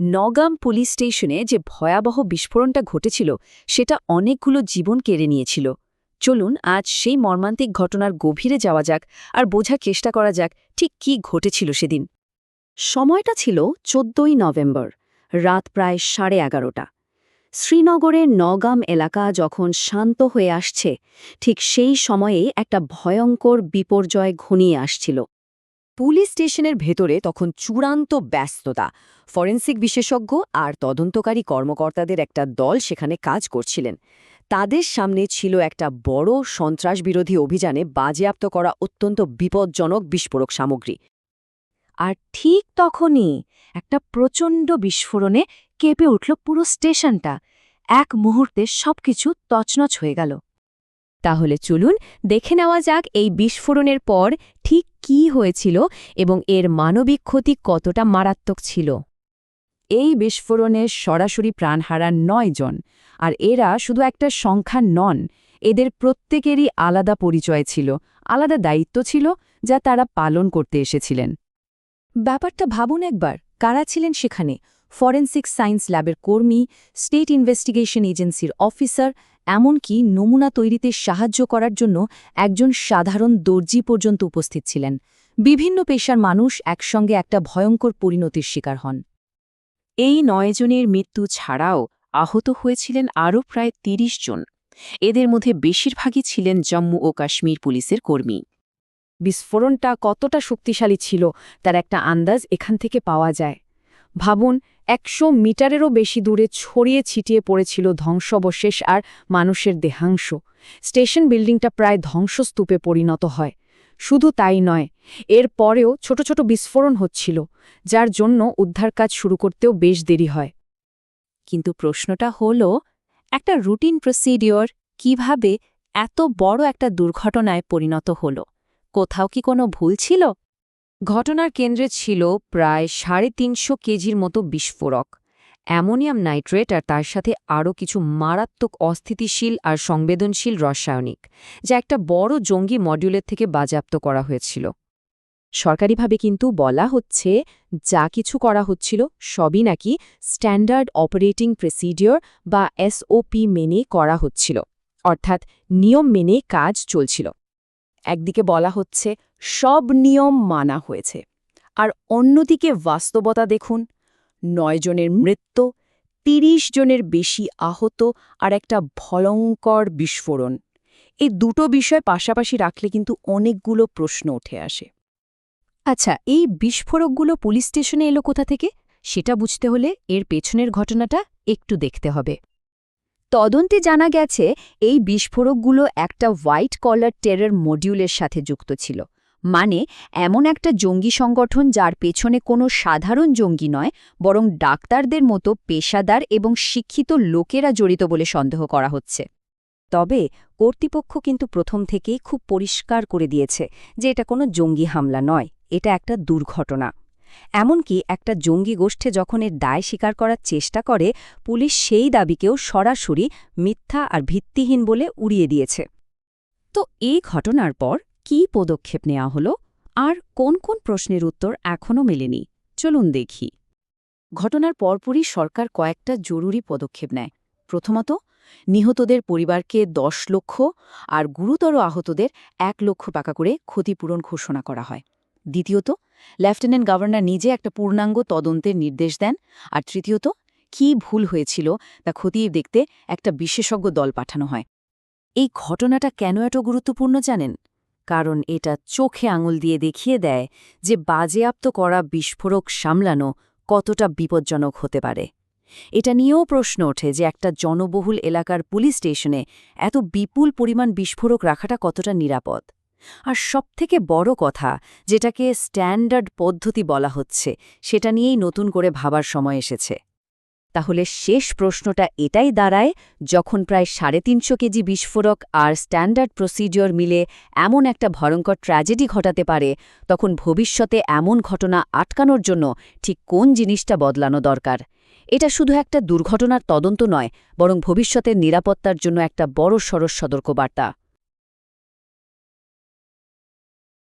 Nagaon police স্টেশনে যে ভয়াবহ বিস্ফোরণটা ঘটেছিল সেটা অনেকগুলো জীবন কেড়ে নিয়েছিল। চলুন আজ সেই মর্মান্তিক ঘটনার গভীরে যাওয়া যাক আর বোঝার চেষ্টা করা যাক ঠিক কী ঘটেছিল সেদিন। সময়টা ছিল ১৪ই নভেম্বর, রাত প্রায় 11:30। শ্রীনগরের নওগাম এলাকা যখন শান্ত হয়ে আসছে, ঠিক সেই সময়ে একটা ভয়ঙ্কর বিপর্যয় ঘনিয়ে আসছিল। পুলিশ স্টেশনের ভেতরে তখন চূড়ান্ত ব্যস্ততা। ফরেনসিক বিশেষজ্ঞ আর তদন্তকারী কর্মকর্তাদের একটা দল সেখানে কাজ করছিলেন। তাদের সামনে ছিল একটা বড় সন্ত্রাসবিরোধী অভিযানে বাজেয়াপ্ত করা অত্যন্ত বিপজ্জনক বিস্ফোরক সামগ্রী। আর ঠিক তখনই একটা প্রচণ্ড বিস্ফোরণে কেঁপে উঠল পুরো স্টেশনটা। এক মুহূর্তে সবকিছু তছনছ হয়ে গেল। তাহলে চলুন দেখে নেওয়া যাক এই বিস্ফোরণের পর ঠিক কী হয়েছিল এবং এর মানবিক ক্ষতি কতটা মারাত্মক ছিল। এই বিস্ফোরণে সরাসরি প্রাণ হারান ৯ জন, আর এরা শুধু একটা সংখ্যা নন, এদের প্রত্যেকেরই আলাদা পরিচয় ছিল, আলাদা দায়িত্ব ছিল যা তারা পালন করতে এসেছিলেন। ব্যাপারটা ভাবুন একবার, কারা ছিলেন সেখানে? ফরেনসিক সায়েন্স ল্যাবের কর্মী, স্টেট ইনভেস্টিগেশন এজেন্সির অফিসার, এমনকি নমুনা তৈরিতে সাহায্য করার জন্য একজন সাধারণ দর্জি পর্যন্ত উপস্থিত ছিলেন। বিভিন্ন পেশার মানুষ একসঙ্গে একটা ভয়ঙ্কর পরিণতির শিকার হন। এই ৯ জনের মৃত্যু ছাড়াও আহত হয়েছিলেন আরও প্রায় ৩০ জন। এদের মধ্যে বেশিরভাগই ছিলেন জম্মু ও কাশ্মীর পুলিশের কর্মী। বিস্ফোরণটা কতটা শক্তিশালী ছিল তার একটা আন্দাজ এখান থেকে পাওয়া যায়। ভাবুন, ১০০ মিটারেরও বেশি দূরে ছড়িয়ে ছিটিয়ে পড়েছিল ধ্বংসাবশেষ আর মানুষের দেহাংশ। স্টেশন বিল্ডিংটা প্রায় ধ্বংসস্তূপে পরিণত হয়। শুধু তাই নয়, এর পরেও ছোট ছোট বিস্ফোরণ হচ্ছিল, যার জন্য উদ্ধার কাজ শুরু করতেও বেশ দেরি হয়। কিন্তু প্রশ্নটা হলো, একটা রুটিন প্রসিডিওর কিভাবে এত বড় একটা দুর্ঘটনায় পরিণত হলো? কোথাও কি কোনো ভুল ছিল? ঘটনার কেন্দ্রে ছিল প্রায় ৩৫০ কেজির মতো বিস্ফোরক, অ্যামোনিয়াম নাইট্রেট আর তার সাথে আরও কিছু মারাত্মক অস্থিতিশীল আর সংবেদনশীল রাসায়নিক, যা একটা বড় জঙ্গি মডিউলের থেকে বাজেয়াপ্ত করা হয়েছিল। সরকারিভাবে কিন্তু বলা হচ্ছে যা কিছু করা হচ্ছিল সবই নাকি স্ট্যান্ডার্ড অপারেটিং প্রসিডিওর বা এসওপি মেনে করা হচ্ছিল, অর্থাৎ নিয়ম মেনে কাজ চলছিল। একদিকে বলা হচ্ছে সব নিয়ম মানা হয়েছে, আর অন্যদিকে বাস্তবতা দেখুন, ৯ জনের মৃত্যু, ৩০ জনের বেশি আহত আর একটা ভয়ঙ্কর বিস্ফোরণ। এই দুটো বিষয় পাশাপাশি রাখলে কিন্তু অনেকগুলো প্রশ্ন উঠে আসে। আচ্ছা, এই বিস্ফোরকগুলো পুলিশ স্টেশনে এলো কোথা থেকে? সেটা বুঝতে হলে এর পেছনের ঘটনাটা একটু দেখতে হবে। তদন্তে জানা গেছে এই বিস্ফোরকগুলো একটা হোয়াইট কলার টেরর মডিউলের সাথে যুক্ত ছিল, মানে এমন একটা জঙ্গি সংগঠন যার পেছনে কোনো সাধারণ জঙ্গি নয়, বরং ডাক্তারদের মতো পেশাদার এবং শিক্ষিত লোকেরা জড়িত বলে সন্দেহ করা হচ্ছে। তবে কর্তৃপক্ষ কিন্তু প্রথম থেকেই খুব পরিষ্কার করে দিয়েছে যে এটা কোনো জঙ্গি হামলা নয়, এটা একটা দুর্ঘটনা। এমনকি একটা জঙ্গি গোষ্ঠী যখন এর দায় স্বীকার করার চেষ্টা করে, পুলিশ সেই দাবিকেও সরাসরি মিথ্যা আর ভিত্তিহীন বলে উড়িয়ে দিয়েছে। তো এই ঘটনার পর কী পদক্ষেপ নেওয়া হলো আর কোন কোন প্রশ্নের উত্তর এখনও মেলেনি, চলুন দেখি। ঘটনার পরপরই সরকার কয়েকটা জরুরি পদক্ষেপ নেয়। প্রথমত, নিহতদের পরিবারকে ১০ লক্ষ আর গুরুতর আহতদের ১ লক্ষ টাকা করে ক্ষতিপূরণ ঘোষণা করা হয়। দ্বিতীয়ত, লেফটেন্যান্ট গভর্নর নিজে একটা পূর্ণাঙ্গ তদন্তের নির্দেশ দেন। আর তৃতীয়ত, কী ভুল হয়েছিল তা খতিয়ে দেখতে একটা বিশেষজ্ঞ দল পাঠানো হয়। এই ঘটনাটা কেন এত গুরুত্বপূর্ণ জানেন? কারণ এটা চোখে আঙুল দিয়ে দেখিয়ে দেয় যে বাজেয়াপ্ত করা বিস্ফোরক সামলানো কতটা বিপজ্জনক হতে পারে। এটা নিয়েও প্রশ্ন ওঠে যে একটা জনবহুল এলাকার পুলিশ স্টেশনে এত বিপুল পরিমাণ বিস্ফোরক রাখাটা কতটা নিরাপদ। আর সবথেকে বড় কথা, যেটাকে স্ট্যান্ডার্ড পদ্ধতি বলা হচ্ছে, সেটা নিয়েই নতুন করে ভাবার সময় এসেছে। তাহলে শেষ প্রশ্নটা এটাই দাঁড়ায়, যখন প্রায় ৩৫০ কেজি বিস্ফোরক আর স্ট্যান্ডার্ড প্রসিডিওর মিলে এমন একটা ভয়ঙ্কর ট্র্যাজেডি ঘটাতে পারে, তখন ভবিষ্যতে এমন ঘটনা আটকানোর জন্য ঠিক কোন জিনিসটা বদলানো দরকার? এটা শুধু একটা দুর্ঘটনার তদন্ত নয়, বরং ভবিষ্যতের নিরাপত্তার জন্য একটা বড় সড় সতর্কবার্তা।